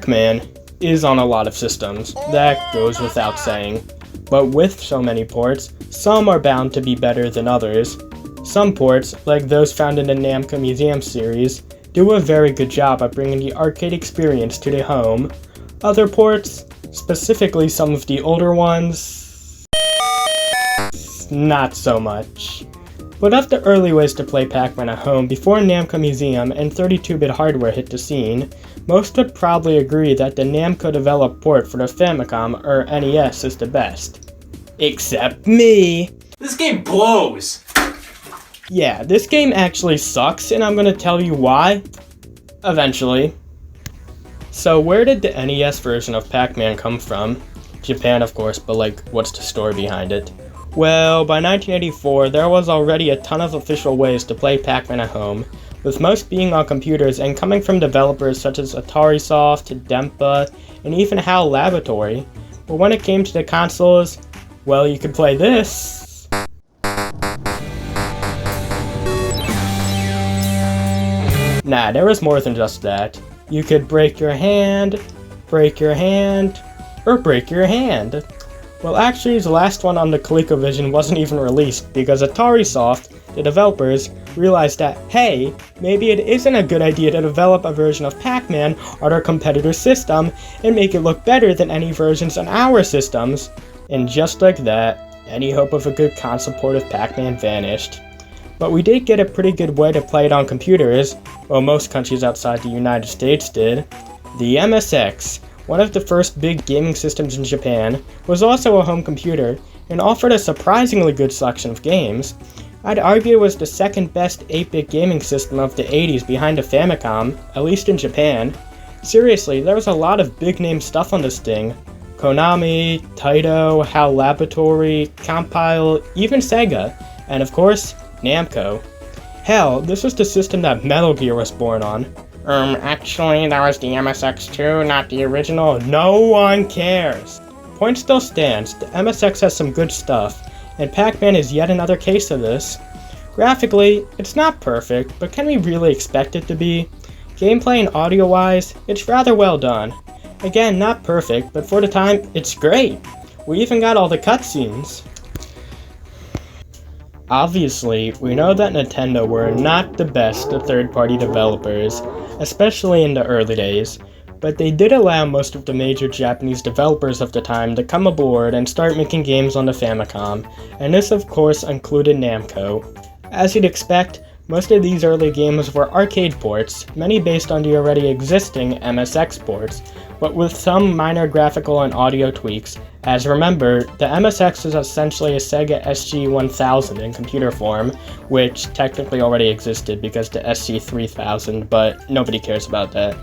Pac-Man is on a lot of systems, that goes without saying. But with so many ports, some are bound to be better than others. Some ports, like those found in the Namco Museum series, do a very good job at bringing the arcade experience to the home. Other ports, specifically some of the older ones, not so much. But of the early ways to play Pac-Man at home before Namco Museum and 32-bit hardware hit the scene, most would probably agree that the Namco developed port for the Famicom or NES is the best. Except me! This game blows! Yeah, this game actually sucks, and I'm gonna tell you why eventually. So where did the NES version of Pac-Man come from? Japan, of course, but like, what's the story behind it? Well, by 1984, there was already a ton of official ways to play Pac-Man at home, with most being on computers and coming from developers such as AtariSoft, Dempa, and even HAL Laboratory. But when it came to the consoles, well, you could play this. Nah, there was more than just that. You could break your hand, or break your hand. Well, actually, the last one on the ColecoVision wasn't even released because AtariSoft, the developers, realized that, hey, maybe it isn't a good idea to develop a version of Pac-Man on our competitor's system and make it look better than any versions on our systems. And just like that, any hope of a good console port of Pac-Man vanished. But we did get a pretty good way to play it on computers, well, most countries outside the United States did. The MSX, one of the first big gaming systems in Japan, was also a home computer and offered a surprisingly good selection of games. I'd argue it was the second best 8-bit gaming system of the 80s behind the Famicom, at least in Japan. Seriously, there was a lot of big name stuff on this thing. Konami, Taito, HAL Laboratory, Compile, even Sega, and of course, Namco. Hell, this was the system that Metal Gear was born on. Actually, that was the MSX2, not the original. No one cares! Point still stands, the MSX has some good stuff, and Pac-Man is yet another case of this. Graphically, it's not perfect, but can we really expect it to be? Gameplay and audio-wise, it's rather well done. Again, not perfect, but for the time, it's great! We even got all the cutscenes. Obviously, we know that Nintendo were not the best of third-party developers, especially in the early days, but they did allow most of the major Japanese developers of the time to come aboard and start making games on the Famicom, and this of course included Namco. As you'd expect, most of these early games were arcade ports, many based on the already existing MSX ports, but with some minor graphical and audio tweaks, as remember, the MSX is essentially a Sega SG-1000 in computer form, which technically already existed because the SC-3000, but nobody cares about that.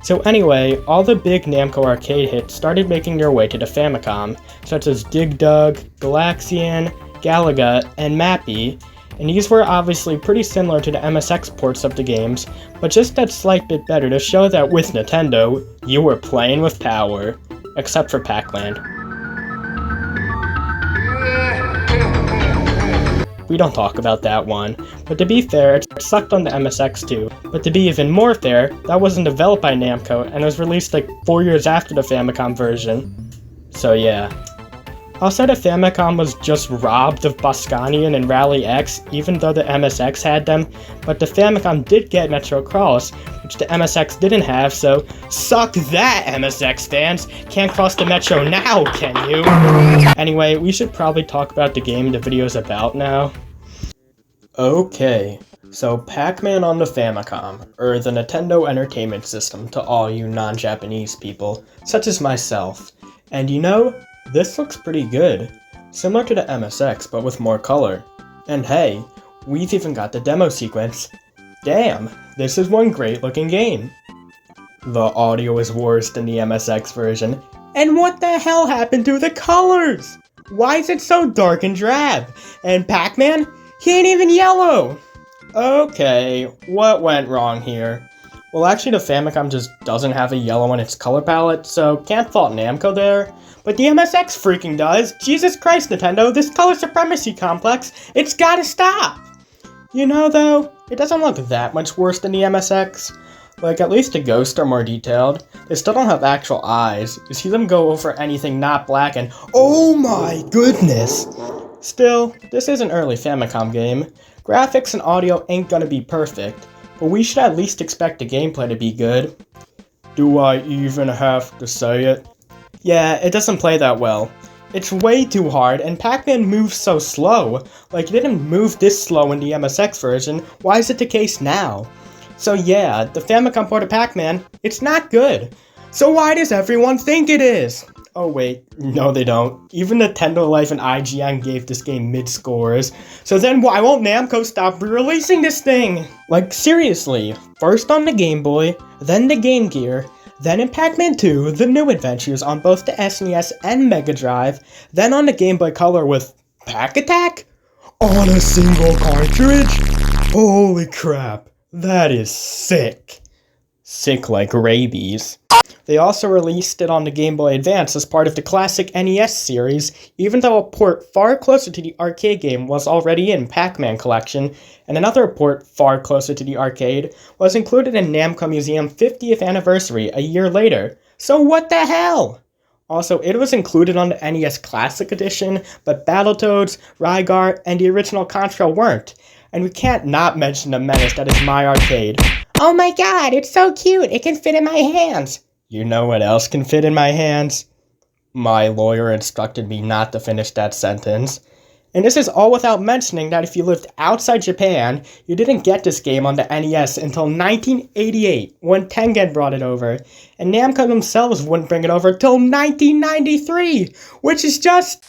So anyway, all the big Namco arcade hits started making their way to the Famicom, such as Dig Dug, Galaxian, Galaga, and Mappy, and these were obviously pretty similar to the MSX ports of the games, but just that slight bit better to show that with Nintendo, you were playing with power. Except for Pac-Man. We don't talk about that one, but to be fair, it sucked on the MSX too. But to be even more fair, that wasn't developed by Namco and was released like 4 years after the Famicom version. So yeah. Also, the Famicom was just robbed of Boscanian and Rally X, even though the MSX had them, but the Famicom did get Metro Cross, which the MSX didn't have, so suck that, MSX fans! Can't cross the Metro now, can you? Anyway, we should probably talk about the game the video's about now. Okay, so Pac-Man on the Famicom, or the Nintendo Entertainment System to all you non-Japanese people, such as myself. And you know, this looks pretty good. Similar to the MSX, but with more color. And hey, we've even got the demo sequence. Damn, this is one great looking game. The audio is worse than the MSX version. And what the hell happened to the colors? Why is it so dark and drab? And Pac-Man? He ain't even yellow! Okay, what went wrong here? Well, actually the Famicom just doesn't have a yellow on its color palette, so can't fault Namco there. But the MSX freaking does! Jesus Christ, Nintendo, this color supremacy complex, it's gotta stop! You know though, it doesn't look that much worse than the MSX. Like, at least the ghosts are more detailed. They still don't have actual eyes. You see them go over anything not black and oh my goodness! Still, this is an early Famicom game. Graphics and audio ain't gonna be perfect, but we should at least expect the gameplay to be good. Do I even have to say it? Yeah, it doesn't play that well. It's way too hard, and Pac-Man moves so slow. Like, it didn't move this slow in the MSX version, why is it the case now? So yeah, the Famicom port of Pac-Man, it's not good. So why does everyone think it is? Oh wait, no they don't. Even Nintendo Life and IGN gave this game mid-scores. So then why won't Namco stop re-releasing this thing? Like seriously, first on the Game Boy, then the Game Gear, then in Pac-Man 2, The New Adventures on both the SNES and Mega Drive, then on the Game Boy Color with Pac-Attack? On a single cartridge? Holy crap, that is sick. Sick like rabies. They also released it on the Game Boy Advance as part of the classic NES series, even though a port far closer to the arcade game was already in Pac-Man Collection, and another port far closer to the arcade was included in Namco Museum 50th Anniversary a year later. So what the hell? Also, it was included on the NES Classic Edition, but Battletoads, Rygar, and the original Contra weren't. And we can't not mention the menace that is my arcade. Oh my god, it's so cute, it can fit in my hands. You know what else can fit in my hands? My lawyer instructed me not to finish that sentence. And this is all without mentioning that if you lived outside Japan, you didn't get this game on the NES until 1988, when Tengen brought it over. And Namco themselves wouldn't bring it over till 1993, which is just...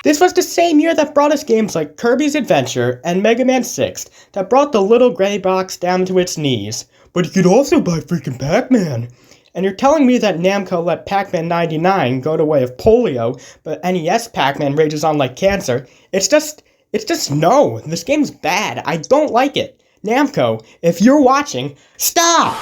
This was the same year that brought us games like Kirby's Adventure and Mega Man 6 that brought the little gray box down to its knees. But you could also buy freaking Pac-Man. And you're telling me that Namco let Pac-Man 99 go the way of polio, but NES Pac-Man rages on like cancer. It's just no, this game's bad. I don't like it. Namco, if you're watching, stop!